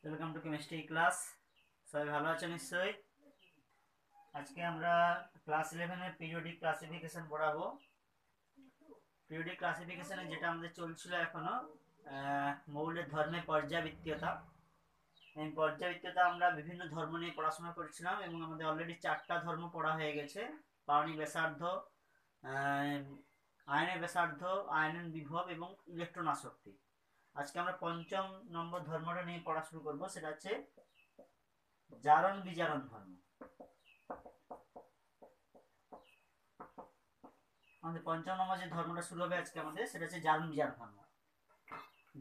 Welcome to chemistry class. সবাই ভালো আছো নিশ্চয়ই। আজকে আমরা ক্লাস 11 এর পিরিয়ডিক ক্লাসিফিকেশন পড়াবো। পিরিয়ডিক ক্লাসিফিকেশনে যেটা আমাদের চলছিল এখনো মৌলের ধর্মের পর্যাবৃত্তীয়তা। এই পর্যাবৃত্তীয়তা আমরা বিভিন্ন ধর্ম নিয়ে পড়াশোনা করছিলাম এবং আমাদের অলরেডি 4টা ধর্ম পড়া হয়ে গেছে। পারমাণবিক ব্যাসার্ধ, আয়নের ব্যাসার্ধ, আয়নন বিভব এবং ইলেকট্রন আসক্তি। আজকে আমরা 5ম নম্বর ধর্মটা নিয়ে পড়া শুরু করবো, সেটা হচ্ছে জারণ বিজারণ ধর্ম। আমাদের 5ম নম্বর যে ধর্মটা শুরু হবে আজকে আমাদের, সেটা হচ্ছে জারণ বিজারণ ধর্ম।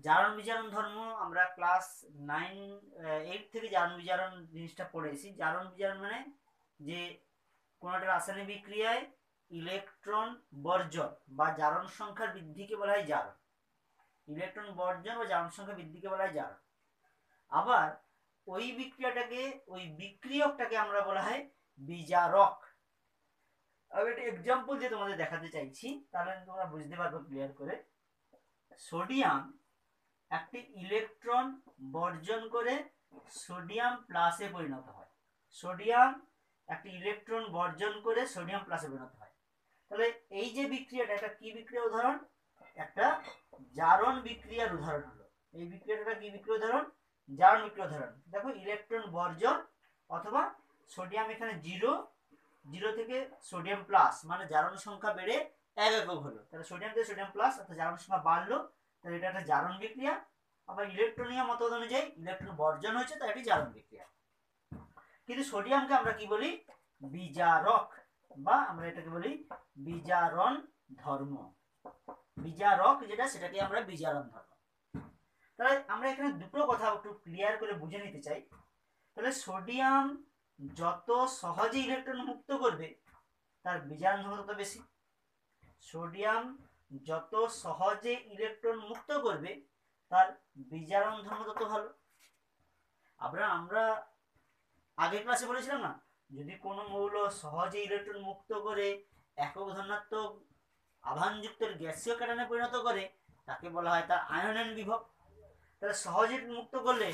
জারণ বিজারণ ধর্ম আমরা ক্লাস 8 থেকে জারণ বিজারণ জিনিসটা পড়েছি। জারণ বিজারণ মানে যে কোনো একটা রাসায়নিক বিক্রিয়ায় ইলেকট্রন বর্জন বা জারণ সংখ্যার বৃদ্ধিকে বলা হয় জারণ। ইলেকট্রন বর্জন বা জারণ সংখ্যা বৃদ্ধিকে বলা হয় জারণ। আবার ওই বিক্রিয়াটাকে, ওই বিক্রিয়কটাকে আমরা বলা হয় বিজারক। আমি একটা এক্সাম্পল দিয়ে তোমাদের দেখাতে চাইছি, তাহলে তোমরা বুঝতে পারবে ক্লিয়ার করে। সোডিয়াম একটি ইলেকট্রন বর্জন করে সোডিয়াম প্লাসে পরিণত হয়। সোডিয়াম একটি ইলেকট্রন বর্জন করে সোডিয়াম প্লাসে পরিণত হয়। তাহলে এই যে বিক্রিয়াটা, এটা কি বিক্রিয়ার উদাহরণ? একটা জারণ বিক্রিয়ার উদাহরণ হলো। এই বিক্রিয়াটা কি বিক্রিয়ার উদাহরণ? জারণ বিক্রিয়ার উদাহরণ। দেখো, ইলেকট্রন বর্জন অথবা সোডিয়াম এখানে 0 থেকে সোডিয়াম প্লাস, মানে জারণ সংখ্যা বেড়ে 1 একক হলো। তাহলে সোডিয়াম থেকে সোডিয়াম প্লাস অর্থাৎ জারণ সংখ্যা বাড়লো, তাহলে এটা একটা জারণ বিক্রিয়া। আবার ইলেকট্রনীয় মতবাদ অনুযায়ী ইলেকট্রন বর্জন হয়েছে, তাই এটি জারণ বিক্রিয়া। কিন্তু সোডিয়ামকে আমরা কি বলি? বিজারক, বা আমরা এটাকে বলি বিজারণ ধর্ম। বিজারক যেটা, সেটাকে আমরা বিজারণ ধর্ম। তাহলে আমরা এখানে দুটো কথা একটু ক্লিয়ার করে বুঝে নিতে চাই। তাহলে সোডিয়াম যত সহজে ইলেকট্রন মুক্ত করবে তার বিজারণ ধর্ম তত বেশি। সোডিয়াম যত সহজে ইলেকট্রন মুক্ত করবে তার বিজারণ ধর্ম তত ভালো। আমরা আগের ক্লাসে বলেছিলাম না, যদি কোনো মৌল সহজে ইলেকট্রন মুক্ত করে একক ধনাত্মক আধানযুক্ত গ্যাসীয় ক্যাটায়নে পরিণত করে, তাকে বলা হয় তার আয়নন বিভব। তাহলে সহজে মুক্ত করলে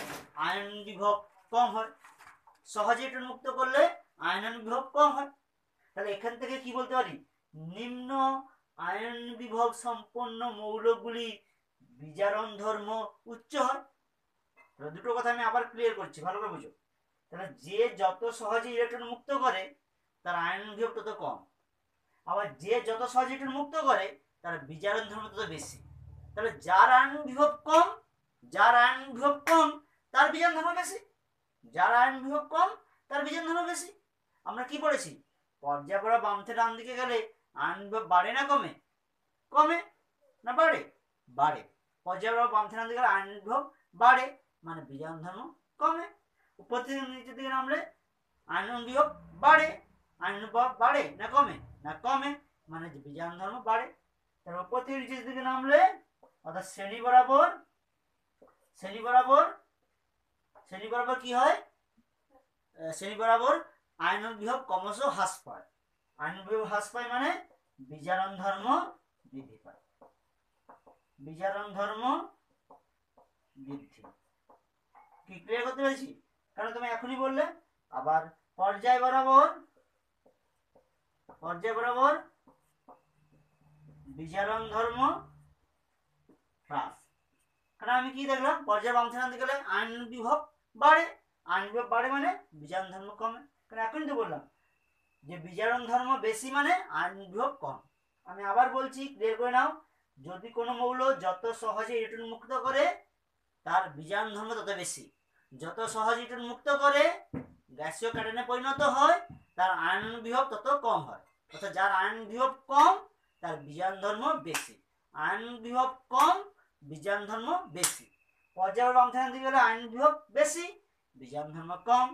আয়নন বিভব কম হয়, সহজে ইলেকট্রন মুক্ত করলে আয়নন বিভব কম হয়। তাহলে এখান থেকে কি বলতে পারি? নিম্ন আয়ন বিভব সম্পন্ন মৌলগুলি বিজারণ ধর্ম উচ্চ হয়। তাহলে দুটো কথা আমি আবার ক্লিয়ার করছি, ভালো করে বুঝো। তাহলে যে যত সহজে ইলেকট্রন মুক্ত করে তার আয়নন বিভব তত কম, আবার যে যত সহজে ইলেকট্রন মুক্ত করে তার বিজারণ ধর্ম তত বেশি। তাহলে যার আয়নন বিভব কম, যার আয়নন বিভব কম তার বিজারণ ধর্ম বেশি। যার আয়নন বিভব কম তার বিজারণ ধর্ম বেশি। আমরা কি পড়েছি? পর্যায় পড়া বাম থেকে ডান দিকে গেলে আয়নন বিভব বাড়ে না কমে? কমে না বাড়ে? বাড়ে। পর্যায় পড়া বাম থেকে ডান দিকে গেলে আয়নন বিভব বাড়ে, মানে বিজারণ ধর্ম কমে। উপর থেকে নিচের দিকে নামলে আয়নন বিভব বাড়ে, আয়নন বিভব বাড়ে না কমে? না কমে, মানে বিজারণ ধর্ম বাড়ে। তার উপর থেকে নিচের দিকে নামলে অর্থাৎ শ্রেণী বরাবর কি হয়? শ্রেণী বরাবর আয়নন বিভব ক্রমশ হ্রাস পায়। আয়নন বিভব হ্রাস পায় মানে বিজারণ ধর্ম বৃদ্ধি পায়। বিজারণ ধর্ম বৃদ্ধি কি ক্লিয়ার করতে পেরেছি? কারণ তুমি এখনই বললে। আবার পর্যায় বরাবর বিজারণ ধর্ম হ্রাস। কারণ আমি কি দেখলাম? পর্যায় বাম থেকে গেলে আয়নন বিভব বাড়ে, আয়নন বিভব বাড়ে মানে বিজারণ ধর্ম কমে। কারণ এখনই তো বললাম যে বিজারণ ধর্ম বেশি মানে আয়নন বিভব কম। আমি আবার বলছি, ক্লিয়ার করে নাও। যদি কোনো মৌল যত সহজে ইলেকট্রন মুক্ত করে তার বিজারণ ধর্ম তত বেশি। যত সহজে ইলেকট্রন মুক্ত করে গ্যাসীয় ক্যাটায়নে পরিণত হয় তার আয়নন বিভব তত কম হয়। অর্থাৎ যার আয়নন বিভব কম তার বিজারণ ধর্ম বেশি। আয়নন বিভব কম, বিজারণ ধর্ম বেশি। পর্যায় বাম থেকে দিকে গেলে আয়নন বিভব বেশি, বিজারণ ধর্ম কম।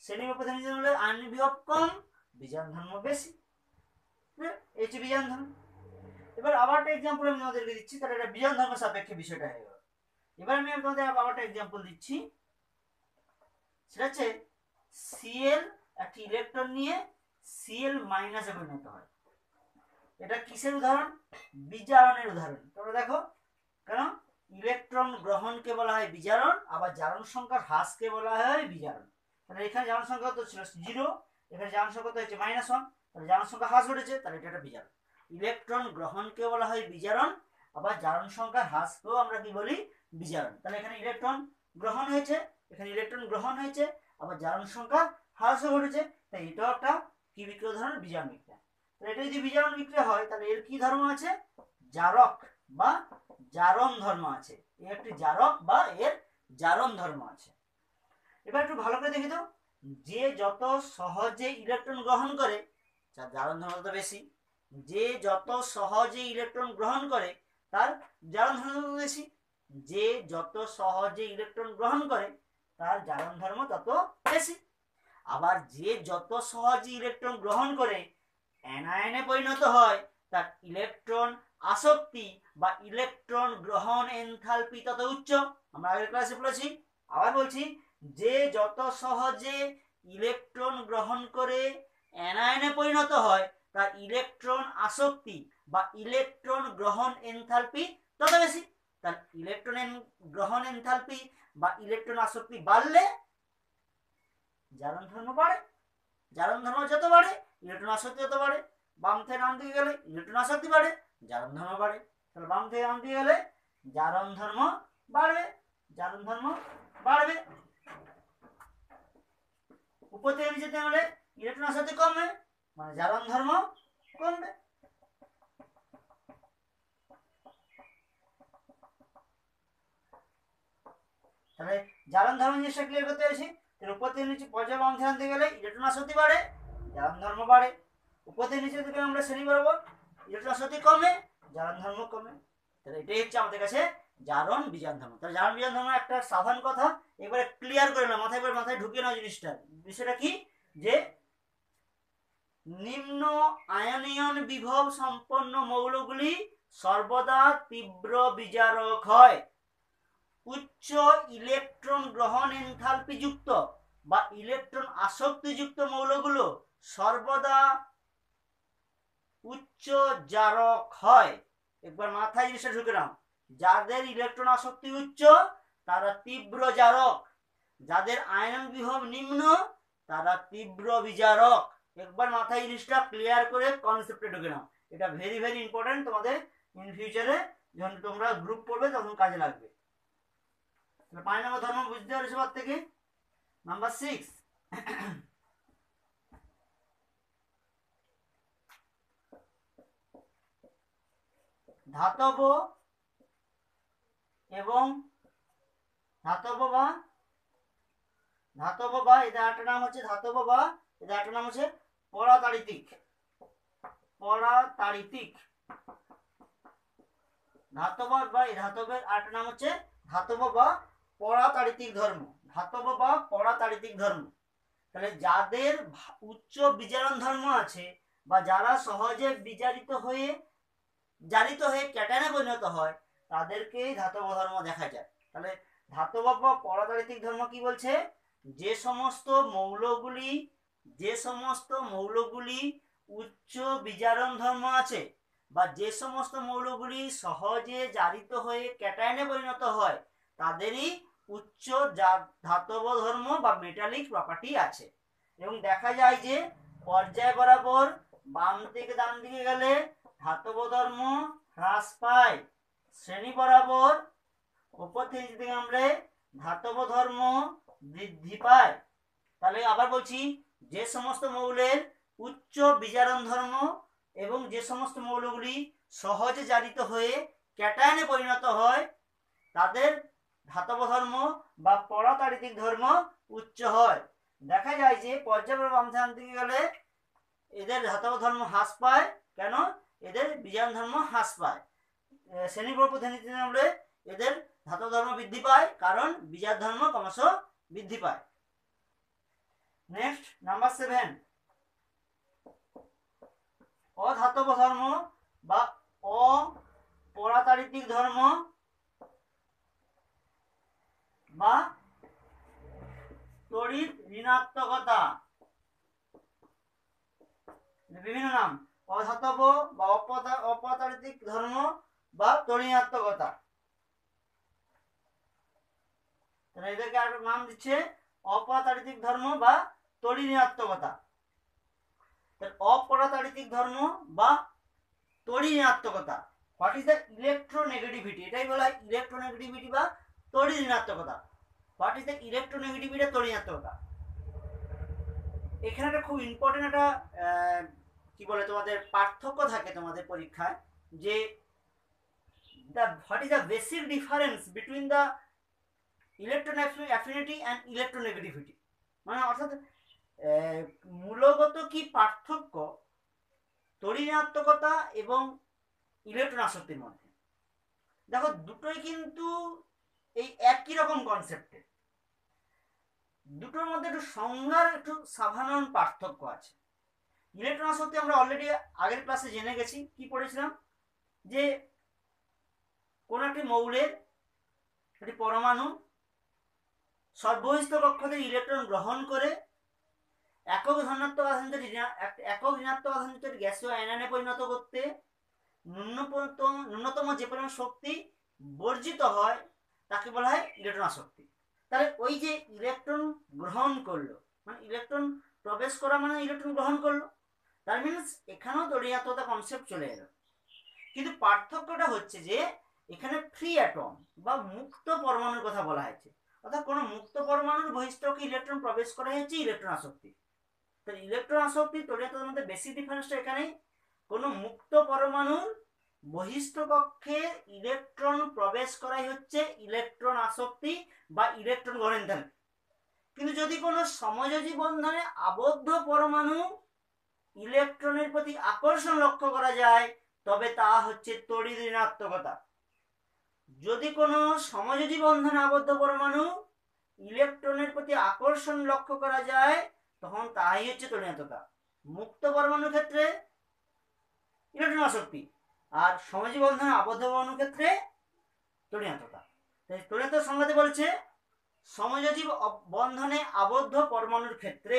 শ্রেণীর উপর থেকে গেলে আয়নন বিভব কম, বিজারণ ধর্ম বেশি। এই হচ্ছে বিজারণ ধর্ম। এবার আবার একটা এক্সাম্পল আমি তোমাদেরকে দিচ্ছি, তাহলে এটা বিজারণ ধর্ম সাপেক্ষে বিষয়টা হয়ে গেল। এবার আমি তোমাদের আবার একটা এক্সাম্পল দিচ্ছি, সেটা হচ্ছে Cl একটি ইলেকট্রন নিয়ে Cl মাইনাসে পরিণত হয়। এটা কিসের উদাহরণ? বিজারণের উদাহরণ। তোমরা দেখো, কেন ইলেকট্রন গ্রহণকে বলা হয় বিজারণ, আবার জারণ সংখ্যার হ্রাসকে বলা হয় বিজারণ। তাহলে এখানে জারণ সংখ্যা তো ছিল 0, এখানে জারণ সংখ্যা তো হচ্ছে -1, তাহলে জারণ সংখ্যা হ্রাস ঘটেছে, তাহলে এটা একটা বিজারণ। ইলেকট্রন গ্রহণকে বলা হয় বিজারণ, আবার জারণ সংখ্যার হ্রাসকেও আমরা কি বলি বিজারণ। তাহলে এখানে ইলেকট্রন গ্রহণ হয়েছে, এখানে ইলেকট্রন গ্রহণ হয়েছে, আবার জারণ সংখ্যা হ্রাসও ঘটেছে, তাই এটাও একটা কি বিক্রিয়া ধরনের বিজারণ বিক্রিয়া। তাহলে এটা যদি বিজারণ বিক্রিয়া হয় তাহলে এর কি ধর্ম আছে, জারক বা জারণ ধর্ম আছে। এর একটি জারক বা এর জারণ ধর্ম আছে। এবার একটু ভালো করে দেখি তো, যে যত সহজে ইলেকট্রন গ্রহণ করে তার জারণ ধর্ম তত বেশি, যে যত সহজে ইলেকট্রন গ্রহণ করে তার জারণ ধর্ম তত বেশি, যে যত সহজে ইলেকট্রন গ্রহণ করে তার জারণ ধর্ম তত বেশি। আবার যে যত সহজে ইলেকট্রন গ্রহণ করে অ্যানায়নে পরিণত হয় তার ইলেকট্রন আসক্তি বা ইলেকট্রন গ্রহণ এনথালপি তত উচ্চ। আমরা আগের ক্লাসে পড়েছি, আবার বলছি, যে যত সহজে ইলেকট্রন গ্রহণ করে অ্যানায়নে পরিণত হয় তার ইলেকট্রন আসক্তি বা ইলেকট্রন গ্রহণ এনথালপি তত বেশি। তার ইলেকট্রন গ্রহণ এনথালপি বা ইলেকট্রন আসক্তি বাড়লে জারণ ধর্ম বাড়ে, জারণ ধর্ম যত বাড়ে ইলেকট্রন আসক্তি তত বাড়ে। বাম থেকে ডান দিকে গেলে ইলেকট্রন আসক্তি বাড়ে, জারণ ধর্ম বাড়ে। তাহলে বাম থেকে ডান দিকে গেলে জারণ ধর্ম বাড়বে, জারণ ধর্ম বাড়বে। উপর থেকে নিচেতে গেলে ইলেকট্রন আসক্তি কমবে, মানে জারণ ধর্ম কমবে। তাহলে জারণ ধর্ম জিনিসটা ক্লিয়ার করতে পেরেছি। তাহলে উপর থেকে নিচে পর্যায় বাম থেকে গেলে ইলেকট্রন আসক্তি বাড়ে, জারণ ধর্ম বাড়ে। উপর থেকে নিচে থেকে আমরা শ্রেণী বরাবর ইলেকট্রন আসক্তি কমে, জারণ ধর্ম কমে। তাহলে এটাই হচ্ছে আমাদের কাছে জারণ বিজারণ ধর্ম। তাহলে জারণ বিজারণ ধর্ম একটা সাধারণ কথা, এবারে ক্লিয়ার করে নাও, মাথায় ঢুকিয়ে নাও জিনিসটা। বিষয়টা কি, যে নিম্ন আয়নীয়ন বিভব সম্পন্ন মৌলগুলি সর্বদা তীব্র বিজারক হয়। উচ্চ ইলেকট্রন গ্রহণ এনথালপি যুক্ত বা ইলেকট্রন আসক্তিযুক্ত মৌলগুলো সর্বদা উচ্চ জারক হয়। একবার মাথায় জিনিসটা ঢুকে নাও, যাদের ইলেকট্রন আসক্তি উচ্চ তারা তীব্র জারক, যাদের আয়নন বিভব নিম্ন তারা তীব্র বিজারক। একবার মাথায় জিনিসটা ক্লিয়ার করে কনসেপ্টে ঢুকে নাও, এটা ভেরি ভেরি ইম্পর্টেন্ট তোমাদের ইন ফিউচারে যখন তোমরা গ্রুপ পড়বে তখন কাজে লাগবে। 5 নম্বর ধর্ম বুঝতে পারছো সবার থেকে। নাম্বার 6, ধাতব এবং ধাতব বা এদের একটা নাম হচ্ছে ধাতব বা এদের একটা নাম হচ্ছে পরাতাড়িতিক। ধাতব বা এই ধাতবের আরেকটা নাম হচ্ছে ধাতব বা পরাতাড়িতিক ধর্ম। ধাতব বা পরাতাড়িতিক ধর্ম। তাহলে যাদের উচ্চ বিজারণ ধর্ম আছে বা যারা সহজে জারিত হয়ে ক্যাটায়নে পরিণত হয় তাদেরকেই ধাতব ধর্ম দেখা যায়। তাহলে ধাতব বা পরাতাড়িতিক ধর্ম কি বলছে, যে সমস্ত মৌলগুলি উচ্চ বিজারণ ধর্ম আছে বা যে সমস্ত মৌলগুলি সহজে জারিত হয়ে ক্যাটায়নে পরিণত হয় তাদেরই উচ্চ ধাতব ধর্ম বা মেটালিক প্রপার্টি আছে। এবং দেখা যায় যে পর্যায় বরাবর বাম থেকে ডান দিকে গেলে ধাতব ধর্ম হ্রাস পায়, শ্রেণী বরাবর উপর থেকে আমরা ধাতব ধর্ম বৃদ্ধি পায়। তাহলে আবার বলছি, যে সমস্ত মৌলের উচ্চ বিজারণ ধর্ম এবং যে সমস্ত মৌলগুলি সহজে জারিত হয়ে ক্যাটায়নে পরিণত হয় তাদের ধাতব ধর্ম বা পরাতাড়িতিক ধর্ম উচ্চ হয়। দেখা যায় যে পর্যায় বাম দিকে গেলে এদের ধাতব ধর্ম হ্রাস পায়, কেন, এদের বিজারণ ধর্ম হ্রাস পায়। শ্রেণী পদ্ধতিতে আমরা এদের ধাতব ধর্ম বৃদ্ধি পায়, কারণ বিজারণ ধর্ম ক্রমশ বৃদ্ধি পায়। নেক্সট নাম্বার 7, অধাতব ধর্ম বা অপরাতাড়িতিক ধর্ম বা তড়িৎ ঋণাত্মকতা। বিভিন্ন নাম, অধাতব বা অপরাতাড়িতিক ধর্ম বা তড়িৎ ঋণাত্মকতা। তাহলে এদেরকে আর নাম দিচ্ছে অপরাতাড়িতিক ধর্ম বা তড়িৎ-ঋণাত্মকতা। অপরাতাড়িতিক ধর্ম বা তড়িৎ-ঋণাত্মকতা, হোয়াট ইজ দ্য ইলেকট্রোনেগেটিভিটি, এটাই বলা হয় ইলেকট্রোনেগেটিভিটি বা তড়িৎ-ঋণাত্মকতা। হোয়াট ইজ দ্য ইলেকট্রোনেগেটিভিটি বা তড়িৎ-ঋণাত্মকতা। এখানে একটা খুব ইম্পর্টেন্ট একটা কি বলে তোমাদের পার্থক্য থাকে তোমাদের পরীক্ষায়, যে what is the basic difference between the electron affinity and electronegativity, মানে অর্থাৎ মূলগত কি পার্থক্য তড়িৎ-ঋণাত্মকতা এবং ইলেকট্রন আসক্তির মধ্যে। দেখো দুটোই কিন্তু এই একই রকম কনসেপ্টে, দুটোর মধ্যে একটু সংজ্ঞার একটু সাধারণ পার্থক্য আছে। ইলেকট্রন আসক্তি আমরা অলরেডি আগের ক্লাসে জেনে গেছি, কি পড়েছিলাম, যে কোন একটি মৌলের একটি পরমাণু সর্বহিস্থ কক্ষতে ইলেকট্রন গ্রহণ করে একক ধনাত্মক আধানচালিত গ্যাসীয় আয়নে পরিণত করতে ন্যূনতম যে পরিমাণ শক্তি বর্জিত হয় তাকে বলা হয় ইলেকট্রন আসক্তি। তাহলে ওই যে ইলেকট্রন গ্রহণ করলো, মানে ইলেকট্রন প্রবেশ করা মানে ইলেকট্রন গ্রহণ করলো, তার মিনস এখানেও তড়িৎ-ঋণাত্মকতা কনসেপ্ট চলে এলো। কিন্তু পার্থক্যটা হচ্ছে যে এখানে ফ্রি অ্যাটম বা মুক্ত পরমাণুর কথা বলা হয়েছে, অর্থাৎ কোনো মুক্ত পরমাণুর বহিঃস্থকে ইলেকট্রন প্রবেশ করা হচ্ছে ইলেকট্রন আসক্তি। তো ইলেকট্রন আসক্তি তড়িৎ-ঋণাত্মকতার মধ্যে বেসিক ডিফারেন্সটা এখানেই, কোনো মুক্ত পরমাণুর বহিঃস্থ কক্ষে ইলেকট্রন প্রবেশ করাই হচ্ছে ইলেকট্রন আসক্তি বা ইলেকট্রন গ্রহণ এনথালপি। কিন্তু যদি কোনো সমযোজী বন্ধনে আবদ্ধ পরমাণু ইলেকট্রনের প্রতি আকর্ষণ লক্ষ্য করা যায় তবে তা হচ্ছে তড়িৎ-ঋণাত্মকতা। যদি কোনো সমযোজী বন্ধনে আবদ্ধ পরমাণু ইলেকট্রনের প্রতি আকর্ষণ লক্ষ্য করা যায় তখন তাই হচ্ছে তড়িৎ-ঋণাত্মকতা। মুক্ত পরমাণুর ক্ষেত্রে ইলেকট্রন আসক্তি, আর সমযোজী বন্ধনে আবদ্ধ পরমাণুর ক্ষেত্রে তড়িৎ-ঋণাত্মকতা। তড়িৎ-ঋণাত্মকতার সংজ্ঞাতে বলছে সমযোজী বন্ধনে আবদ্ধ পরমাণুর ক্ষেত্রে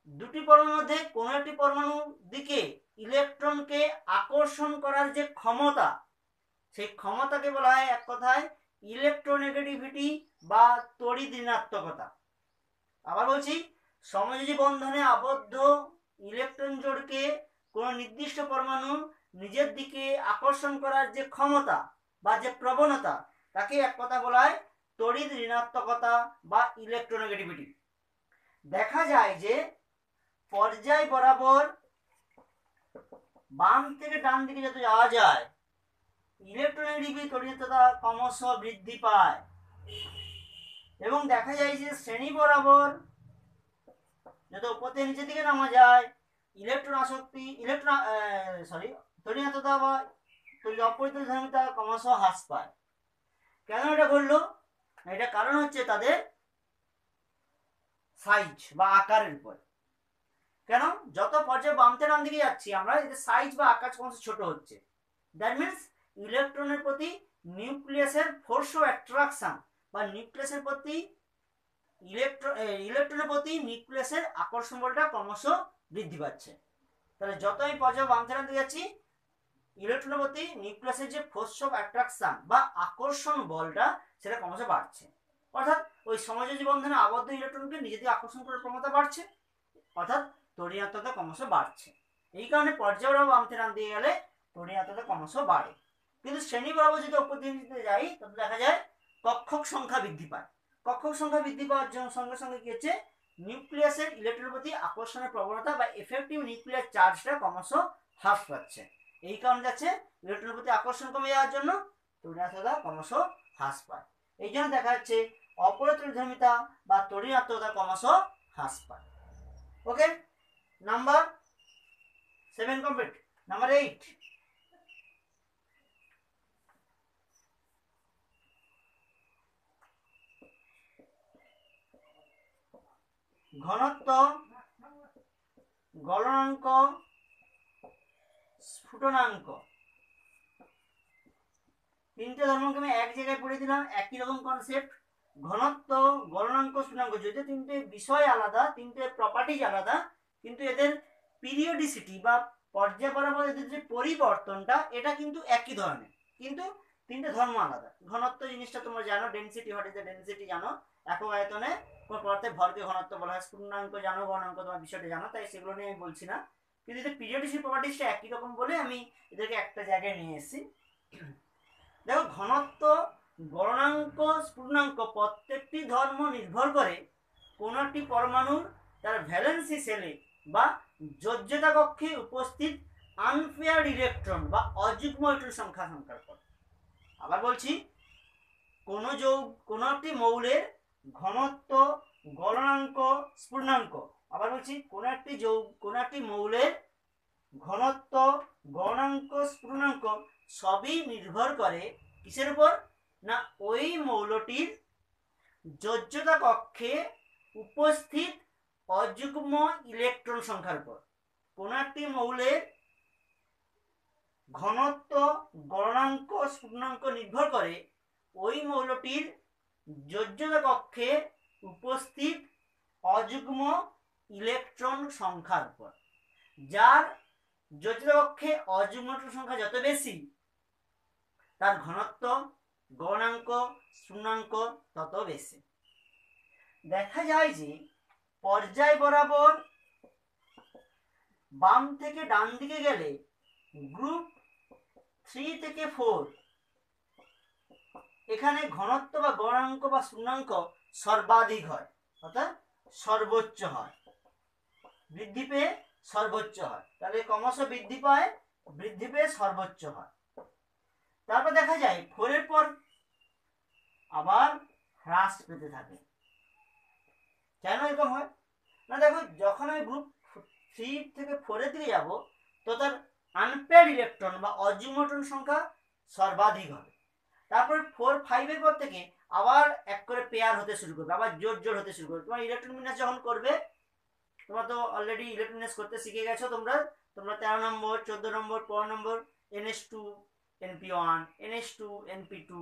দুটি পরমাণুর মধ্যে কোনো একটি পরমাণুর দিকে ইলেকট্রনকে আকর্ষণ করার যে ক্ষমতা, সেই ক্ষমতাকে বলা হয় এক কথায় ইলেকট্রোনেগেটিভিটি বা তড়িৎ-ঋণাত্মকতা। আবার বলছি, সমযোজী বন্ধনে আবদ্ধ ইলেকট্রন জোড়কে কোনো নির্দিষ্ট পরমাণু নিজের দিকে আকর্ষণ করার যে ক্ষমতা বা যে প্রবণতা তাকে এক কথা বলা হয় তড়িৎ-ঋণাত্মকতা বা ইলেকট্রোনেগেটিভিটি। দেখা যায় যে পর্যায় বরাবর বাম থেকে ডান দিকে যত যাওয়া যায় ইলেকট্রোনেগেটিভিটি তড়িৎ-ঋণাত্মকতা ক্রমশ বৃদ্ধি পায়, এবং দেখা যায় যে শ্রেণী বরাবর যত উপর থেকে নিচের দিকে নামা যায় ইলেকট্রন আসক্তি তড়িৎ-ঋণাত্মকতা বা অপরিতধর্মিতা ক্রমশ হ্রাস পায়। কেন এটা ঘটলো? এটা কারণ হচ্ছে তাদের সাইজ বা আকারের উপর। কেন? যত পর্যায়ে বাম থেকে ডান দিকে যাচ্ছি আমরা, এদের সাইজ বা আকার ক্রমশ ছোট হচ্ছে। দ্যাট মিনস ইলেকট্রনের প্রতি নিউক্লিয়াসের ফোর্স অফ অ্যাট্রাকশন বা নিউক্লিয়াসের প্রতি ইলেকট্রনের প্রতি নিউক্লিয়াসের আকর্ষণ বলটা ক্রমশ বৃদ্ধি পাচ্ছে। তাহলে যত আমি পর্যায়ে বাম থেকে ডান দিকে যাচ্ছি ইলেকট্রনের প্রতি নিউক্লিয়াসের যে ফোর্স অফ অ্যাট্রাকশন বা আকর্ষণ বলটা সেটা ক্রমশ বাড়ছে, অর্থাৎ ওই সমযোজী বন্ধনে আবদ্ধ ইলেকট্রনকে নিজে থেকে আকর্ষণ করার ক্ষমতা বাড়ছে, অর্থাৎ তড়িৎ-ঋণাত্মকতা ক্রমশ বাড়ছে। এই কারণে পর্যায় বরাবর বাম থেকে ডান দিকে গেলে তড়িৎ-ঋণাত্মকতা ক্রমশ বাড়ে। কিন্তু শ্রেণী বরাবর যদি উপর দিকে যাই তবে দেখা যায় কক্ষক সংখ্যা বৃদ্ধি পায়। কক্ষক সংখ্যা বৃদ্ধি পাওয়ার সঙ্গে সঙ্গে কি হচ্ছে, নিউক্লিয়াসের ইলেকট্রনের প্রতি আকর্ষণের প্রবণতা বা এফেক্টিভ নিউক্লিয়ার চার্জটা ক্রমশ হ্রাস পাচ্ছে। এই কারণে যাচ্ছে ইলেকট্রনের প্রতি আকর্ষণ কমে যাওয়ার জন্য তড়িৎ-ঋণাত্মকতা ক্রমশ হ্রাস পায়। এই জন্য দেখা যাচ্ছে অপরিতধর্মিতা বা তড়িৎ-ঋণাত্মকতা ক্রমশ হ্রাস পায়। ওকে, নাম্বার 7 কমপ্লিট। নাম্বার 8, ঘনত্ব, গলনাঙ্ক, স্ফুটনাঙ্ক। তিনটে ধর্মকে আমি এক জায়গায় পড়ে দিলাম, একই রকম কনসেপ্ট। ঘনত্ব, গলনাঙ্ক, স্ফুটনাঙ্ক, যদিও তিনটে বিষয় আলাদা, তিনটে প্রপার্টিজ আলাদা, কিন্তু এদের পিরিয়ডিসিটি বা পর্যায় বরাবর এদের যে পরিবর্তনটা এটা কিন্তু একই ধরনের, কিন্তু তিনটে ধর্ম আলাদা। ঘনত্ব জিনিসটা তোমরা জানো, density, what is the density জানো, একক আয়তনে কোন পদার্থের ভরকে ঘনত্ব বলা হয়। পূর্ণাঙ্ক জানো, গণাঙ্ক তোমার বিষয়টা জানো, তাই সেগুলো নিয়ে আমি বলছি না। কিন্তু এদের পিরিয়ডিসিটি প্রপার্টিসটা একই রকম বলে আমি এদেরকে একটা জায়গায় নিয়ে এসেছি। দেখো, ঘনত্ব, গণাঙ্ক, স্ফুটনাঙ্ক প্রত্যেকটি ধর্ম নির্ভর করে কোন একটি পরমাণুর তার ভ্যালেন্সি সেলে বা যোজ্যতা কক্ষে উপস্থিত আনপেয়ার্ড ইলেকট্রন বা অযুগ্ম ইলেকট্রন সংখ্যার উপর। আবার বলছি, কোন একটি মৌলের ঘনত্ব, গলনাঙ্ক, স্ফুটনাঙ্ক, আবার বলছি কোন একটি মৌলের ঘনত্ব, গলনাঙ্ক, স্ফুটনাঙ্ক সবই নির্ভর করে কিসের উপর? না ওই মৌলটির যোজ্যতা কক্ষে উপস্থিত অযুগ্ম ইলেকট্রন সংখ্যার উপর। কোন একটি মৌলের ঘনত্ব, গলনাঙ্ক, স্ফুটনাঙ্ক নির্ভর করে ওই মৌলটির যোজ্যতা কক্ষে উপস্থিত অযুগ্ম ইলেকট্রন সংখ্যার উপর। যার যোজ্যতা কক্ষে অযুগ্ম ইলেকট্রন সংখ্যা যত বেশি, তার ঘনত্ব, গলনাঙ্ক, স্ফুটনাঙ্ক তত বেশি। দেখা যায় যে পর্যায় বরাবর বাম থেকে ডান দিকে গেলে গ্রুপ 3 থেকে 4 এখানে ঘনত্ব বা গলনাঙ্ক বা স্ফুটনাঙ্ক সর্বাধিক হয়, অর্থাৎ সর্বোচ্চ হয়, বৃদ্ধি পেয়ে সর্বোচ্চ হয়। তাহলে ক্রমশ বৃদ্ধি পেয়ে সর্বোচ্চ হয়। তারপর দেখা যায় 4 এর পর আবার হ্রাস পেতে থাকে। কেন এরকম হয়? না দেখো, যখন আমি গ্রুপ 3 থেকে 4 এর দিকে যাব, তো তার আনপেয়ার্ড ইলেকট্রন বা অযুগ্ম ইলেকট্রন সংখ্যা সর্বাধিক হবে। তারপর 4, 5 এর পর থেকে আবার এক করে পেয়ার হতে শুরু করবে, আবার জোড় হতে শুরু করবে। তোমার ইলেকট্রন বিন্যাস যখন করবে, তোমরা তো অলরেডি ইলেকট্রন বিন্যাস করতে শিখে গেছো। তোমরা 13 নম্বর, 14 নম্বর, 15 নম্বর NH2 NP1, NH2 NP2,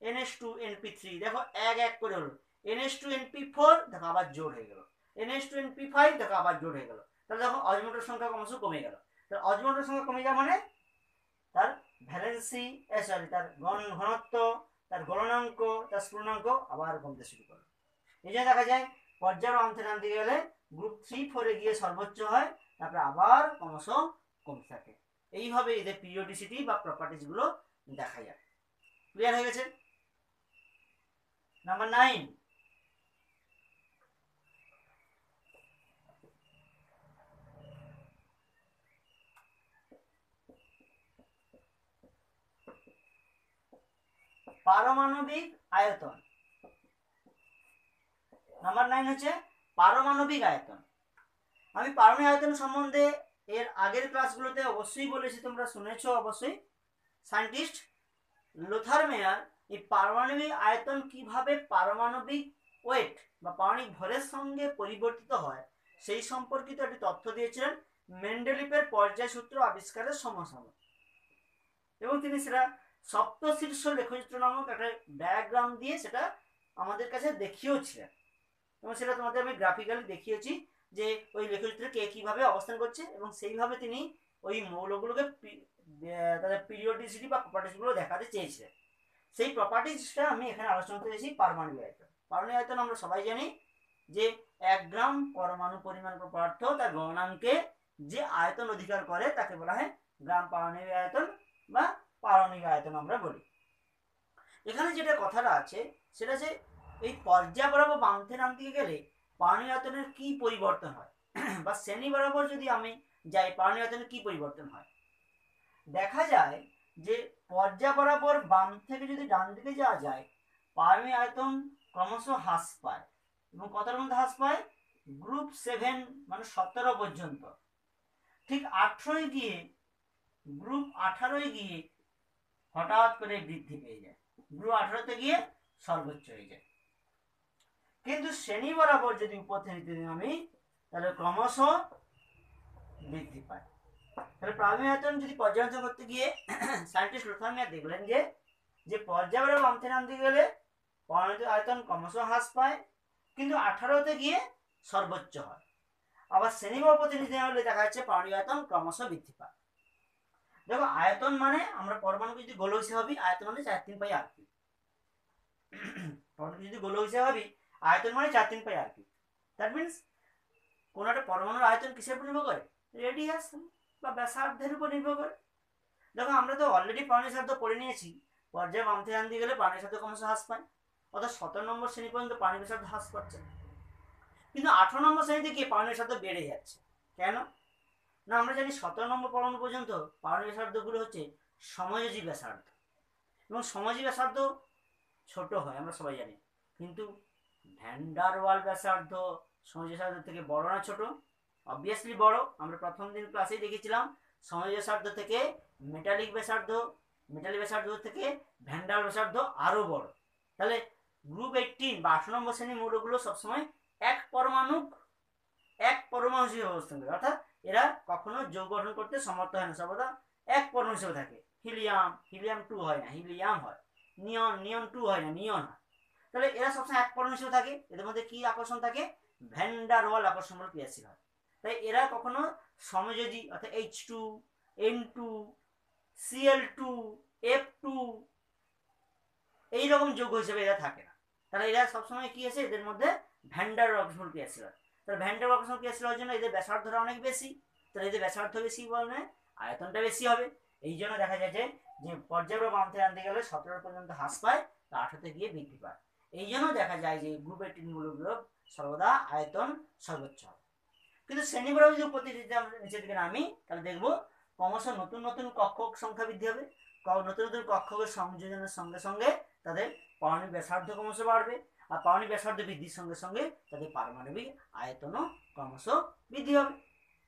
NH2 NP3, দেখো এক এক করে হলো। NH2 NP4 দেখো আবার জোড় হয়ে গেল, NH2 NP5 দেখো আবার জোড় হয়ে গেল। তাহলে দেখো অযুগ্ম সংখ্যা ক্রমশ কমে গেল। তাহলে অযুগ্ম সংখ্যা কমে যাওয়া মানে তার ভ্যালেন্সি, তার ঘনত্ব, তার গলনাঙ্ক, তার স্ফুটনাঙ্ক আবার কমতে শুরু করে। এই জন্য দেখা যায় পর্যায় অন্তে নামতে গেলে গ্রুপ 3, 4 এ গিয়ে সর্বোচ্চ হয়, তারপরে আবার ক্রমশ কমতে থাকে। এইভাবে এদের পিরিয়ডিসিটি বা প্রপার্টিজ গুলো দেখা যায়। ক্লিয়ার হয়ে গেছে? নাম্বার 9, পারমাণবিক আয়তন। নাম্বার 9 হচ্ছে পারমাণবিক আয়তন। আমি পারমাণবিক আয়তন সম্বন্ধে এর আগের ক্লাসগুলোতে অবশ্যই বলেছি, তোমরা শুনেছো অবশ্যই। সায়েন্টিস্ট লোথার মেয়ার এই পারমাণবিক আয়তন কিভাবে পারমাণবিক ওয়েট বা পারমাণবিক ভরের সঙ্গে পরিবর্তিত হয় সেই সম্পর্কিত একটি তথ্য দিয়েছিলেন মেন্ডেলিভের পর্যায় সূত্র আবিষ্কারের সমসাময়িক, এবং তিনি সেটা সপ্তশীর্ষ লেখচিত্র নামক একটা ডায়াগ্রাম দিয়ে সেটা আমাদের কাছে দেখিয়েছিলেন, এবং সেটা তোমাদের আমি গ্রাফিক্যালি দেখিয়েছি যে ওই লেখচিত্রে কে কিভাবে অবস্থান করছে, এবং সেইভাবে তিনি ওই মৌলগুলোকে তাদের পিরিয়ডিসিটি বা প্রপার্টিসগুলো দেখাতে চেয়েছিলেন। সেই প্রপার্টিসটা আমি এখানে আলোচনা করেছি পারমাণবিক আয়তন। পারমাণবিক আয়তন আমরা সবাই জানি যে 1 গ্রাম পরমাণু পরিমাণ পদার্থ তার গলনাঙ্কে যে আয়তন অধিকার করে তাকে বলা হয় গ্রাম পারমাণবিক আয়তন বা পারমাণবিক আয়তন আমরা বলি। এখানে যেটা কথাটা আছে সেটা যে এই পর্যায় বরাবর বাম থেকে ডান দিকে গেলে পারমাণবিক আয়তনের কি পরিবর্তন হয়, বা শ্রেণী বরাবর যদি আমি যাই পারমাণবিক আয়তনের কি পরিবর্তন হয়। দেখা যায় যে পর্যায় বরাবর বাম থেকে যদি ডান দিকে যাওয়া যায়, পারমাণবিক আয়তন ক্রমশ হ্রাস পায়, এবং কতটার মধ্যে হ্রাস পায়? গ্রুপ 7 মানে 17 পর্যন্ত। ঠিক 18 গিয়ে গ্রুপ 18 গিয়ে হঠাৎ করে বৃদ্ধি পেয়ে যায়, গ্রুপ 18তে গিয়ে সর্বোচ্চ হয়ে যায়। কিন্তু শ্রেণী বরাবর যদি উপর থেকে নামি তাহলে ক্রমশ বৃদ্ধি পায়। তাহলে পারমাণবিক আয়তন যদি পর্যালোচনা করতে গিয়ে সায়েন্টিস্ট লোথার মেয়ার দেখলেন যে পর্যায় বরাবর বাম থেকে নামতে গেলে পারমাণবিক আয়তন ক্রমশ হ্রাস পায়, কিন্তু 18তে গিয়ে সর্বোচ্চ হয়। আবার শ্রেণী বরাবর প্রতিনিধি হলে দেখা যাচ্ছে পারমাণবিক আয়তন ক্রমশ বৃদ্ধি পায়। দেখো আয়তন মানে আমরা পরমাণুকে যদি গোলক হিসেবে ভাবি, আয়তন মানে 4-3 পাই আর কি। পরমাণু যদি গোলক হিসেবে ভাবি, আয়তন মানে 4-3 পাই আর কি। দ্যাট মিনস কোন একটা পরমাণুর আয়তন কিসের উপর নির্ভর করে? রেডিয়াস বা ব্যাসার্ধের উপর নির্ভর করে। দেখো আমরা তো অলরেডি পারমাণবিক ব্যাসার্ধ পড়ে নিয়েছি, পর্যায়ে বাম থেকে ডান দিকে গেলে পারমাণবিক ব্যাসার্ধ ক্রমশ হ্রাস পায়, অর্থাৎ 17 নম্বর শ্রেণী পর্যন্ত পারমাণবিক ব্যাসার্ধ হ্রাস পাচ্ছে। কিন্তু 18 নম্বর শ্রেণীতে গিয়ে পারমাণবিক ব্যাসার্ধ বেড়ে যাচ্ছে। কেন না, আমরা জানি 17 নম্বর পরমাণু পর্যন্ত পারমাণবিক ব্যাসার্ধগুলো হচ্ছে সমযোজী ব্যাসার্ধ, এবং সমযোজী ব্যাসার্ধ ছোট হয় আমরা সবাই জানি। কিন্তু ভ্যান ডার ওয়াল ব্যাসার্ধ সমযোজী ব্যাসার্ধ থেকে বড় না ছোট? অবভিয়াসলি বড়। আমরা প্রথম দিন ক্লাসেই দেখেছিলাম সমযোজী ব্যাসার্ধ থেকে মেটালিক ব্যাসার্ধ থেকে ভ্যান ডার ব্যাসার্ধ আরো বড়। তাহলে গ্রুপ 18 বা 18 নম্বর শ্রেণীর মৌলগুলো সবসময় এক পরমাণু হিসেবে অবস্থান করে, অর্থাৎ এরা কখনো যৌগ গঠন করতে সমর্থ হয় না, সর্বদা এক পরমাণু হিসেবে থাকে। হিলিয়াম 2 হয় না, হিলিয়াম হয়। নিয়ন 2 হয় না, নিয়ন হয়। তাহলে এরা সবসময় এক পরমাণু হিসেবে থাকে। এদের মধ্যে কি আকর্ষণ থাকে? ভ্যান ডার ওয়াল আকর্ষণ বল ক্রিয়াশীল হয়। তাই এরা কখনো সমযোজী অর্থাৎ H2, N2, Cl2, F2 এইরকম যৌগ হিসেবে এরা থাকে না। তাহলে এরা সবসময় কি আছে, এদের মধ্যে ভ্যান ডার ওয়াল আকর্ষণ ক্রিয়াশীল হয়। তাহলে ভ্যান ডার ওয়াল আকর্ষণ ক্রিয়াশীল হওয়ার জন্য এদের ব্যাসার্ধটা অনেক বেশি। তাহলে এদের ব্যাসার্ধ বেশি বলে আয়তনটা বেশি হবে। এই জন্য দেখা যায় যে পর্যায় বাম থেকে আনতে গেলে 17 পর্যন্ত হ্রাস পায়, 18 গিয়ে বৃদ্ধি পায়। এই জন্য দেখা যায় যে গ্রুপ 18 মৌলগুলো সর্বদা আয়তন সর্বোচ্চ হয়। কিন্তু শ্রেণীগুলো যদি প্রতিযোগিতা নিচের দিকে নামি, তাহলে দেখবো ক্রমশ নতুন নতুন কক্ষক সংখ্যা বৃদ্ধি হবে। নতুন নতুন কক্ষকের সংযোজনের সঙ্গে সঙ্গে তাদের পারমাণবিক ব্যাসার্ধ ক্রমশ বাড়বে, আর পারমাণবিক ব্যাসার্ধ বৃদ্ধির সঙ্গে সঙ্গে তাদের পারমাণবিক আয়তনও ক্রমশ বৃদ্ধি হবে।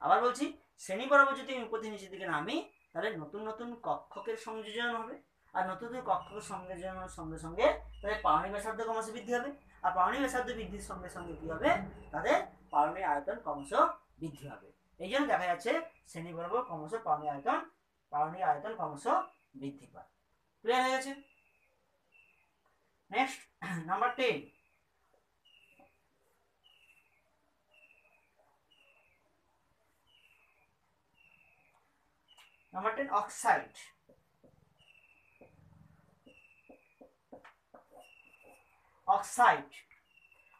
আবার বলছি, শ্রেণী বরাবর যদি আমি উপর নিচের দিকে নামি, তাহলে নতুন নতুন কক্ষকের সংযোজন হবে, আর নতুন নতুন কক্ষকের সংযোজনের সঙ্গে সঙ্গে তাদের পারমাণবিক ব্যাসার্ধ ক্রমশ বৃদ্ধি হবে, আর পারমাণবিক ব্যাসার্ধ বৃদ্ধির সঙ্গে সঙ্গে কি হবে? তাদের পারমাণবিক আয়তন ক্রমশ বৃদ্ধি হবে। এই জন্য দেখা যাচ্ছে শ্রেণী বরাবর ক্রমশ পারমাণবিক আয়তন ক্রমশ বৃদ্ধি পায়। ক্লিয়ার হয়ে গেছে? Next number 10, oxide.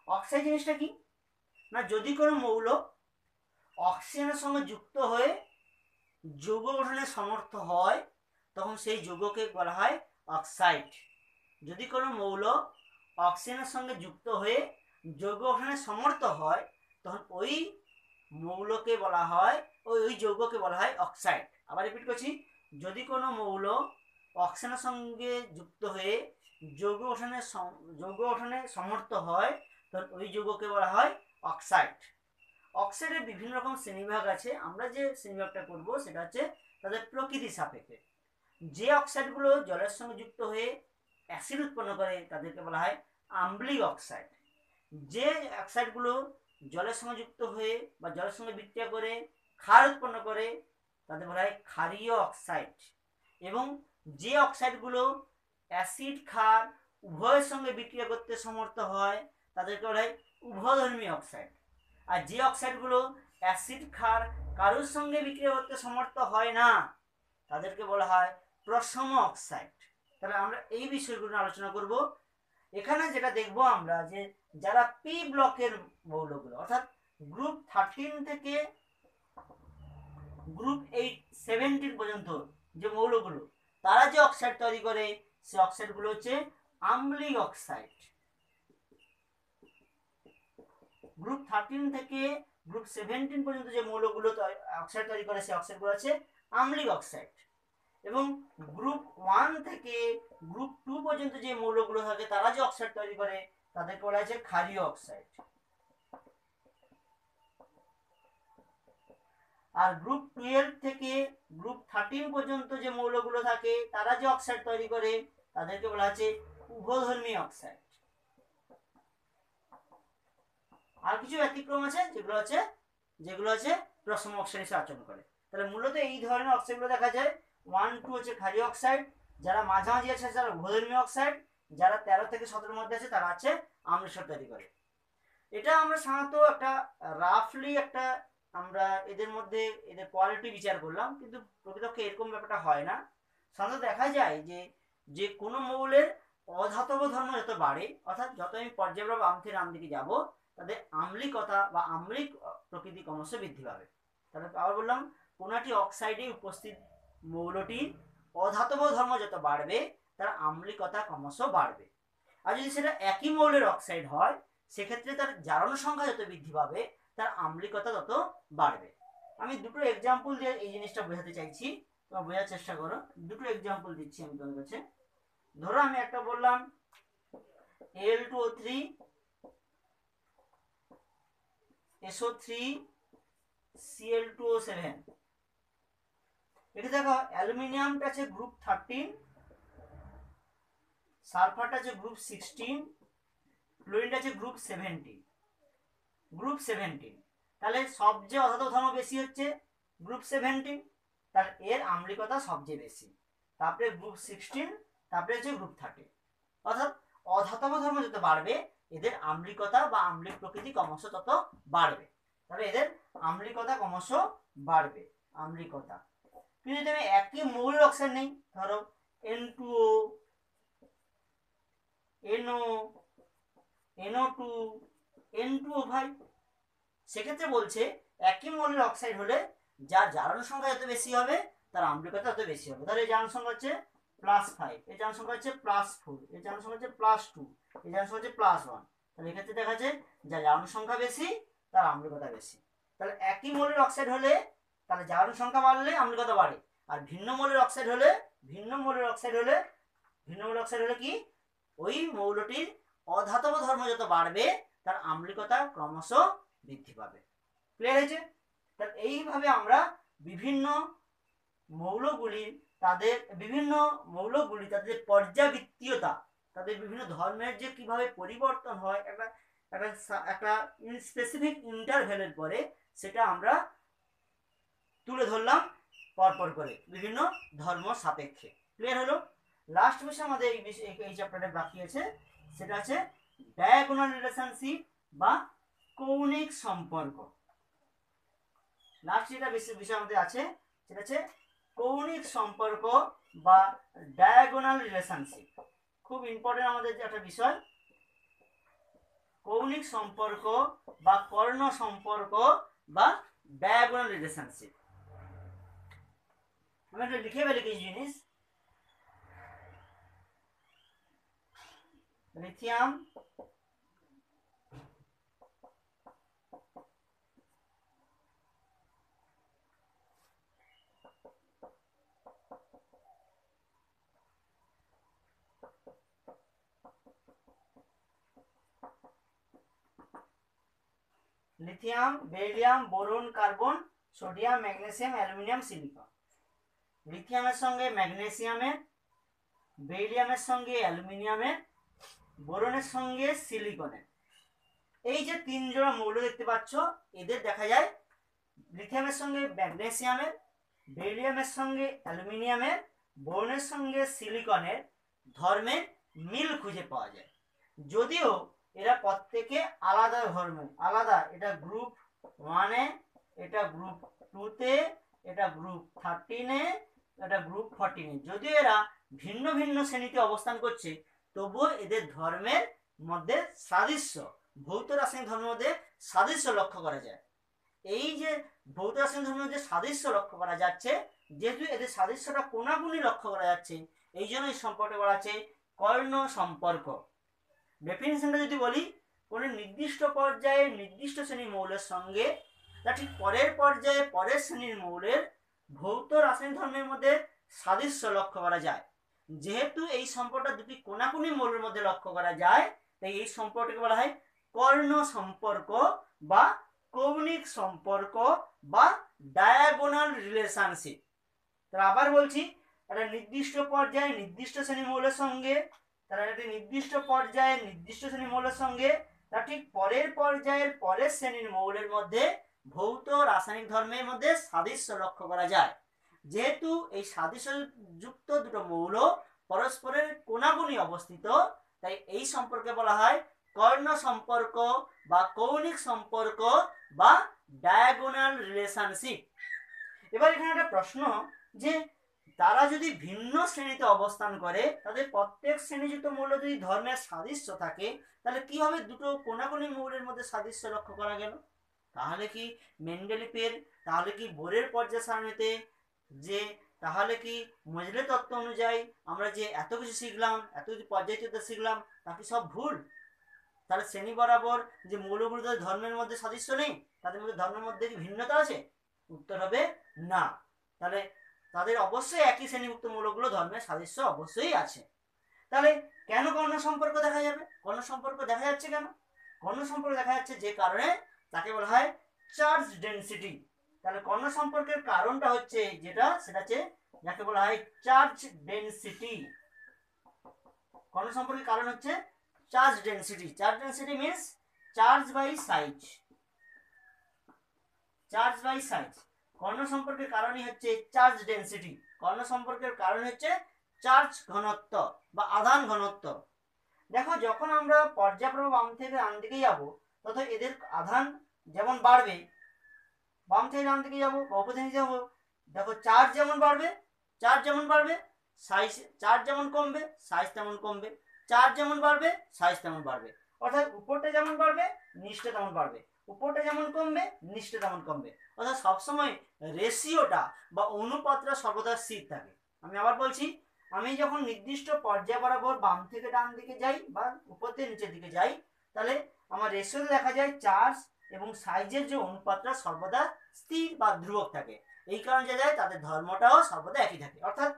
অক্সাইড জিনিসটা কি না, যদি কোনো মৌল অক্সিজেনের সঙ্গে যুক্ত হয়ে যৌগ গঠনে সমর্থ হয়, তখন সেই যৌগকে বলা হয় অক্সাইড। যদি কোনো মৌল অক্সিজেনের সঙ্গে যুক্ত হয়ে যৌগ গঠনে সমর্থ হয়, তখন ওই মৌলকে বলা হয়, ওই যৌগকে বলা হয় অক্সাইড। আবার রিপিট করছি, যদি কোনো মৌল অক্সিজেনের সঙ্গে যুক্ত হয়ে যৌগ গঠনে সমর্থ হয়, তখন ওই যৌগকে বলা হয় অক্সাইড। অক্সাইডের বিভিন্ন রকম শ্রেণীবিভাগ আছে। আমরা যে শ্রেণীবিভাগটা করব সেটা হচ্ছে তাদের প্রকৃতির সাপেক্ষে। যে অক্সাইডগুলো জলের সঙ্গে যুক্ত হয়ে অ্যাসিড উৎপন্ন করে তাদেরকে বলা হয় আম্লিক অক্সাইড। যে অক্সাইডগুলো জলের সঙ্গে যুক্ত হয়ে বা জলের সঙ্গে বিক্রিয়া করে ক্ষার উৎপন্ন করে তাদের বলা হয় ক্ষারীয় অক্সাইড। এবং যে অক্সাইডগুলো অ্যাসিড ক্ষার উভয়ের সঙ্গে বিক্রিয়া করতে সমর্থ হয় তাদেরকে বলা হয় উভধর্মী অক্সাইড। আর যে অক্সাইডগুলো অ্যাসিড ক্ষার কারোর সঙ্গে বিক্রিয়া করতে সমর্থ হয় না তাদেরকে বলা হয় প্রশম অক্সাইড। তাহলে আমরা এই বিষয়গুলো আলোচনা করব। এখানে যেটা দেখব আমরা, যে যারা পি ব্লকের মৌলগুলো অর্থাৎ গ্রুপ 13 থেকে গ্রুপ 17 পর্যন্ত যে মৌলগুলো, তারা যে অক্সাইড তৈরি করে সে অক্সাইডগুলো হচ্ছে আম্লিক অক্সাইড। গ্রুপ 13 থেকে গ্রুপ 17 পর্যন্ত যে মৌলগুলো অক্সাইড তৈরি করে সে অক্সাইডগুলো আছে আম্লিক অক্সাইড। এবং গ্রুপ 1 থেকে গ্রুপ 2 পর্যন্ত যে মৌলগুলো থাকে তারা যে অক্সাইড তৈরি করে তাদেরকে বলা হচ্ছে ক্ষারীয় অক্সাইড। আর গ্রুপ 12 থেকে গ্রুপ 13 পর্যন্ত যে মৌলগুলো থাকে তারা যে অক্সাইড তৈরি করে তাদেরকে বলা হচ্ছে উভধর্মী অক্সাইড। আর কিছু ব্যতিক্রম আছে যেগুলো আছে প্রশম অক্সাইড হিসেবে আচরণ করে। তাহলে মূলত এই ধরনের অক্সাইডগুলো দেখা যায়। 1, 2 হচ্ছে ক্ষারীয় অক্সাইড, যারা মাঝামাঝি আছে তারা উভধর্মী অক্সাইড, যারা 13 থেকে 17 মধ্যে আছে তারা আছে আম্লসার তৈরি করে। এটা আমরা সাধারণত একটা রাফলি একটা আমরা এদের মধ্যে এদের কোয়ালিটি বিচার করলাম, কিন্তু প্রকৃতপক্ষে এরকম ব্যাপারটা হয় না। সাধারণত দেখা যায় যে যে কোনো মৌলের অধাতব ধর্ম যত বাড়ে, অর্থাৎ যত আমি পর্যায়ক্রমে বাম থেকে ডান দিকে যাব, তাদের আম্লিকতা বা আম্লিক প্রকৃতি ক্রমশ বৃদ্ধি পাবে। তাহলে আবার বললাম, কোনো একটি অক্সাইডে উপস্থিত মৌলটির অধাতব ধর্ম যত বাড়বে তার আম্লিকতা ক্রমশ বাড়বে। আর যদি সেটা একই মৌলের অক্সাইড হয়, সেক্ষেত্রে তার জারণ সংখ্যা যত বৃদ্ধি পাবে তার আম্লিকতা তত বাড়বে। আমি দুটো এক্সাম্পল দিয়ে এই জিনিসটা বোঝাতে চাইছি, তোমরা বোঝার চেষ্টা করো। দুটো এক্সাম্পল দিচ্ছি আমি তোমাদের কাছে। ধরো আমি একটা বললাম Al2O3 SO3 Cl2O7। এটা দেখো অ্যালুমিনিয়ামটা আছে গ্রুপ 13, সালফারটা আছে গ্রুপ 16, ক্লোরিনটা আছে গ্রুপ 17। গ্রুপ 17, তাহলে সবচেয়ে অধাতব ধর্ম বেশি হচ্ছে গ্রুপ 17, তাহলে এর আম্লিকতা সবচেয়ে বেশি। তারপরে গ্রুপ 16, তারপরে হচ্ছে গ্রুপ 30। অর্থাৎ অধাতব ধর্ম যত বাড়বে এদের আম্লিকতা বা আম্লিক প্রকৃতি ক্রমশ তত বাড়বে। তাহলে এদের আম্লিকতা ক্রমশ বাড়বে, আম্লিকতা। কিন্তু যদি আমি একই মৌলের অক্সাইড নেই, ধরো N2O, NO, NO2, N2O5, সেক্ষেত্রে বলছে একই মৌলের অক্সাইড হলে যার জারণ সংখ্যা যত বেশি হবে তার আম্লিকতা তত বেশি হবে। ধরো এই জারণ সংখ্যা হচ্ছে +5, এই জারণ সংখ্যা হচ্ছে +4, এই জারণ সংখ্যা হচ্ছে +2, এই জারণ সংখ্যা হচ্ছে +1। তাহলে এক্ষেত্রে দেখা যাচ্ছে যার জারণ সংখ্যা বেশি তার আম্লিকতা বেশি। তাহলে একই মৌলের অক্সাইড হলে তাহলে জারণ সংখ্যা বাড়লে আম্লিকতা বাড়ে, আর ভিন্ন মৌলের অক্সাইড হলে কি ওই মৌলটির অধাতব ধর্ম যত বাড়বে তার আম্লিকতা ক্রমশ বৃদ্ধি পাবে। ক্লিয়ার হয়েছে? তাহলে এইভাবে আমরা বিভিন্ন মৌলগুলি তাদের পর্যাবৃত্তীয়তা, তাদের বিভিন্ন ধর্মের যে কিভাবে পরিবর্তন হয় একটা স্পেসিফিক ইন্টারভ্যালের পরে, সেটা আমরা তুলে ধরলাম পরপর করে বিভিন্ন ধর্ম সাপেক্ষে। ক্লিয়ার হলো? লাস্ট বিষয় আমাদের এই চ্যাপ্টারে বাকি আছে, সেটা আছে ডায়াগোনাল রিলেশনশিপ বা কৌণিক সম্পর্ক। লাস্ট যেটা বিষয় আমাদের আছে সেটা হচ্ছে কৌণিক সম্পর্ক বা ডায়াগোনাল রিলেশনশিপ। খুব ইম্পর্টেন্ট আমাদের একটা বিষয়, কৌণিক সম্পর্ক বা কর্ণ সম্পর্ক বা ডায়াগোনাল রিলেশনশিপ। আমি একটা লিখে ফেলি কিছু জিনিস। Lithium, beryllium, boron, carbon, sodium, magnesium, aluminium, silicon. লিথিয়ামের সঙ্গে ম্যাগনেসিয়ামের, বেরিলিয়ামের সঙ্গে অ্যালুমিনিয়ামের, বোরনের সঙ্গে সিলিকনের, এই যে 3 জোড়া মৌল দেখতে পাচ্ছ, এদের দেখা যায় লিথিয়ামের সঙ্গে ম্যাগনেসিয়ামের, বেরিলিয়ামের সঙ্গে অ্যালুমিনিয়ামের, বোরনের সঙ্গে সিলিকনের ধর্মের মিল খুঁজে পাওয়া যায়। যদিও এরা প্রত্যেকে আলাদা ধর্মের, আলাদা, এটা গ্রুপ 1-এ, এটা গ্রুপ 2-তে, এটা গ্রুপ 13-এ, এটা গ্রুপ 14-এ, যদিও এরা ভিন্ন ভিন্ন শ্রেণীতে অবস্থান করছে, তবুও এদের ধর্মের মধ্যে সাদৃশ্য, ভৌত রাসায়নিক ধর্মের মধ্যে সাদৃশ্য লক্ষ্য করা যায়। এই যে ভৌত রাসায়নিক ধর্মের মধ্যে সাদৃশ্য লক্ষ্য করা যাচ্ছে, যেহেতু এদের সাদৃশ্যটা কোনাকুনি লক্ষ্য করা যাচ্ছে, এই জন্য এই সম্পর্কে বলা আছে কর্ণ সম্পর্ক। ডেফিনিশনটা যদি বলি, কোনো নির্দিষ্ট পর্যায়ে নির্দিষ্ট শ্রেণীর মৌলের সঙ্গে তার ঠিক পরের পর্যায়ে পরের শ্রেণীর মৌলের ভৌত রাসায়নিক ধর্মের মধ্যে সাদৃশ্য লক্ষ্য করা যায়। যেহেতু এই সম্পর্কটা দুটি কোনাকুনি মৌলের মধ্যে লক্ষ্য করা যায়, তাই এই সম্পর্ককে বলা হয় কর্ণ সম্পর্ক বা কৌণিক সম্পর্ক বা ডায়াগোনাল রিলেশনশিপ। তাহলে আবার বলছি, একটা নির্দিষ্ট পর্যায়ে নির্দিষ্ট শ্রেণীর মৌলের সঙ্গে, তারা একটি নির্দিষ্ট পর্যায়ে নির্দিষ্ট শ্রেণীর মৌলের সঙ্গে তার ঠিক পরের পর্যায়ের পরের শ্রেণীর মৌলের মধ্যে ভৌত রাসায়নিক ধর্মের মধ্যে সাদৃশ্য লক্ষ্য করা যায়। যেহেতু এই সাদৃশ্যযুক্ত দুটো মৌল পরস্পরের কোনাকুনি অবস্থিত, তাই এই সম্পর্কে বলা হয় কর্ণ সম্পর্ক বা কৌণিক সম্পর্ক বা ডায়াগোনাল রিলেশনশিপ। এবার এখানে একটা প্রশ্ন, যে তারা যদি ভিন্ন শ্রেণীতে অবস্থান করে, তাদের প্রত্যেক শ্রেণীযুক্ত মৌল যদি ধর্মের সাদৃশ্য থাকে, তাহলে কিভাবে দুটো কোনাকুনি মৌলের মধ্যে সাদৃশ্য লক্ষ্য করা গেল? তাহলে কি মেন্ডেলিফের, তাহলে কি বোরের পর্যায় সারণীতে, যে তাহলে কি মজলে তত্ত্ব অনুযায়ী আমরা যে এত কিছু শিখলাম, এত কিছু পর্যায়তত্ত্ব শিখলাম, তা কি সব ভুল? তাহলে শ্রেণী বরাবর যে মৌলগুলো ধর্মের মধ্যে সাদৃশ্য নেই, তাদের মধ্যে ধর্মের মধ্যে কি ভিন্নতা আছে? উত্তর হবে না। তাহলে তাদের অবশ্যই একই শ্রেণীভুক্ত মৌলগুলো ধর্মের সাদৃশ্য অবশ্যই আছে। তাহলে কেন কর্ণ সম্পর্ক দেখা যাবে? কর্ণ সম্পর্ক দেখা যাচ্ছে কেন? কর্ণ সম্পর্ক দেখা যাচ্ছে যে কারণে, তাকে বলা হয় চার্জ ডেনসিটি। তাহলে কর্ণ সম্পর্কের কারণটা হচ্ছে যেটা, সেটা হচ্ছে যাকে বলা হয় চার্জ ডেনসিটি। কর্ণ সম্পর্কের কারণ হচ্ছে charge density. Charge density means charge by size. Charge by size. কর্ণ সম্পর্কের কারণই হচ্ছে চার্জ ডেনসিটি। কর্ণ সম্পর্কের কারণ হচ্ছে চার্জ ঘনত্ব বা আধান ঘনত্ব। দেখো, যখন আমরা পর্যায়ক্রমে বাম থেকে ডান দিকে যাব, তত এদের আধান যেমন বাড়বে, বাম থেকে ডান দিকে যাবো বা উপর থেকে যাবো, দেখো চার্জ যেমন বাড়বে, চার্জ যেমন বাড়বে, সাইজ, চার্জ যেমন কমবে, সাইজ তেমন কমবে। চার্জ যেমন বাড়বে, সাইজ তেমন বাড়বে। অর্থাৎ উপরটা যেমন বাড়বে, নিচটা তেমন বাড়বে। উপরটা যেমন কমবে, নিচটা তেমন কমবে। অর্থাৎ সবসময় রেশিওটা বা অনুপাতটা সর্বদা স্থির থাকে। আমি আবার বলছি, আমি যখন নির্দিষ্ট পর্যায় বরাবর বাম থেকে ডান দিকে যাই বা উপর থেকে নিচের দিকে যাই, তাহলে আমার রেশিওতে দেখা যায় চার্জ এবং সাইজের যে অনুপাতটা সর্বদা স্থির বা ধ্রুবক থাকে। এই কারণে যা যায় তাদের ধর্মটাও সর্বদা একই থাকে। অর্থাৎ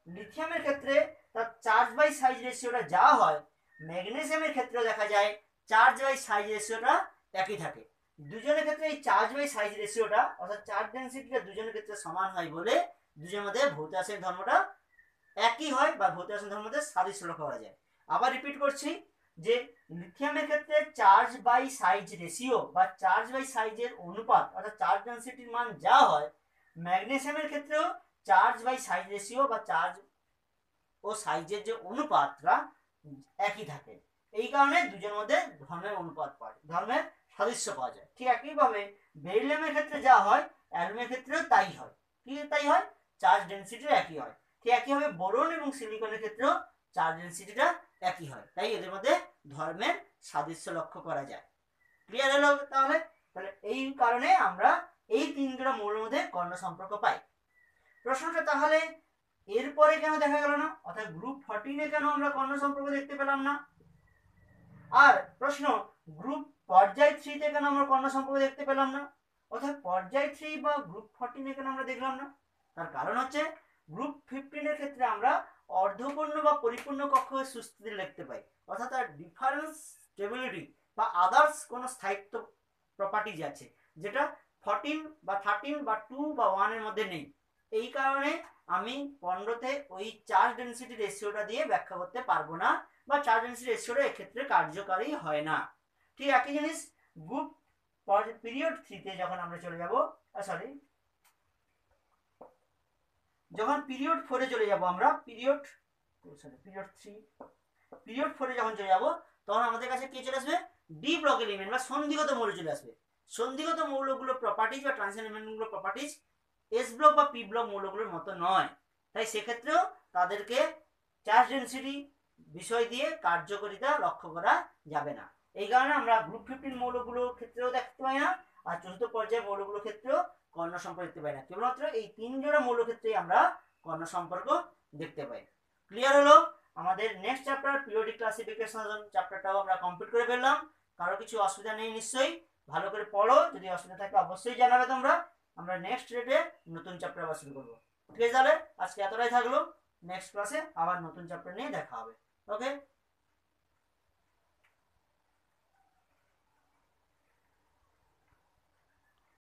লিথিয়ামের ক্ষেত্রে তার চার্জ বাই সাইজ রেশিওটা যা হয়, ম্যাগনেসিয়ামের ক্ষেত্রেও দেখা যায় চার্জ বাই সাইজ রেশিওটা একই থাকে। দুজনের ক্ষেত্রে এই চার্জ বাই সাইজ রেশিওটা, অর্থাৎ চার্জ ডেনসিটিটা দুজনের ক্ষেত্রে সমান হয় বলে দুজনের মধ্যে ভৌত রাশির ধর্মটা একই হয় বা ভৌত রাশির ধর্মের মধ্যে সাদৃশ্য লক্ষ্য করা যায়। আবার রিপিট করছি, যে লিথিয়ামের ক্ষেত্রে চার্জ বাই সাইজ রেশিও বা চার্জ বাই সাইজের অনুপাত, অর্থাৎ চার্জ ডেনসিটির মান যা হয়, ম্যাগনেসিয়ামের ক্ষেত্রেও চার্জ বাই সাইজ রেশিও বা চার্জ ও সাইজের যে অনুপাতটা একই থাকে। এই কারণে দুজনের মধ্যে ধর্মের অনুপাত পাওয়া যায়, ধর্মের সাদৃশ্য পাওয়া যায়। ঠিক একইভাবে বেরিলিয়ামের ক্ষেত্রে যা হয়, অ্যালুমিনিয়ামের ক্ষেত্রেও তাই হয়। কি তাই হয়? চার্জ ডেনসিটি একই হয়। ঠিক একইভাবে বোরন এবং সিলিকনের ক্ষেত্রেও চার্জ ডেনসিটিটা একই হয়। তাই এদের মধ্যে ধর্মের সাদৃশ্য লক্ষ্য করা যায়। ক্লিয়ার হলো? তাহলে তাহলে এই কারণে আমরা এই তিন জোড়া মৌলের মধ্যে কর্ণ সম্পর্ক পাই। প্রশ্নটা তাহলে এরপরে কেন দেখা গেল না? অর্থাৎ গ্রুপ 14-এ কেন আমরা কর্ণ সম্পর্ক দেখতে পেলাম না? আর প্রশ্ন, গ্রুপ পর্যায় 3-তে কেন আমরা কর্ণ সম্পর্ক দেখতে পেলাম না? অর্থাৎ পর্যায় 3 বা গ্রুপ 14-এ কেন আমরা দেখলাম না? তার কারণ হচ্ছে গ্রুপ 15-এর ক্ষেত্রে আমরা অর্ধপূর্ণ বা পরিপূর্ণ কক্ষের সুস্থিতি দেখতে পাই। অর্থাৎ তার ডিফারেন্স স্টেবিলিটি বা আদার্স কোনো স্থায়িত্ব প্রপার্টিজ আছে, যেটা 14 বা 13 বা 2 বা 1 এর মধ্যে নেই। এই কারণে আমি 15-তে ওই চার্জ ডেনসিটি রেশিওটা দিয়ে ব্যাখ্যা করতে পারবো না, বা চার্জ ডেনসিটি রেশিওটা এক্ষেত্রে কার্যকারী হয় না। ঠিক একই জিনিস গ্রুপ পিরিয়ড 3-তে যখন আমরা চলে যাব, যখন পিরিয়ড 4-এ চলে যাব, আমরা পিরিয়ড 4-এ যখন চলে যাব, তখন আমাদের কাছে কি চলে আসবে? ডি ব্লক এলিমেন্ট বা সন্ধিগত মৌল চলে আসবে। সন্ধিগত মৌলগুলো প্রপার্টিজ বা ট্রানজিশন এলিমেন্টগুলো প্রপার্টিজ এস ব্লক বা পি ব্লক মৌলগুলোর মতো নয়। তাই সেক্ষেত্রেও তাদেরকে চার্জ ডেনসিটি বিষয় দিয়ে কার্যকারিতা লক্ষ্য করা যাবে না। এই কারণে আমরা গ্রুপ 15 মৌলগুলোর ক্ষেত্রেও দেখতে পাই না, আর চতুর্থ পর্যায়ের মৌলগুলোর ক্ষেত্রেও কর্ণ সম্পর্ক দেখতে পাই না। কেবলমাত্র এই তিন জোড়া মৌল ক্ষেত্রেই আমরা কর্ণ সম্পর্ক দেখতে পাই। ক্লিয়ার হলো? আমাদের নেক্সট চ্যাপ্টার পিরিয়ডিক ক্লাসিফিকেশন চ্যাপ্টারটাও আমরা কমপ্লিট করে ফেললাম। কারো কিছু অসুবিধা নেই নিশ্চয়ই? ভালো করে পড়ো, যদি অসুবিধা থাকে অবশ্যই জানাবে তোমরা। আমরা নেক্সট রেটে নতুন চ্যাপ্টার আবার শুরু করবো। ঠিক আছে, তাহলে আজকে এতটাই থাকলো। নেক্সট ক্লাসে আবার নতুন চ্যাপ্টার নিয়ে দেখা হবে। ওকে।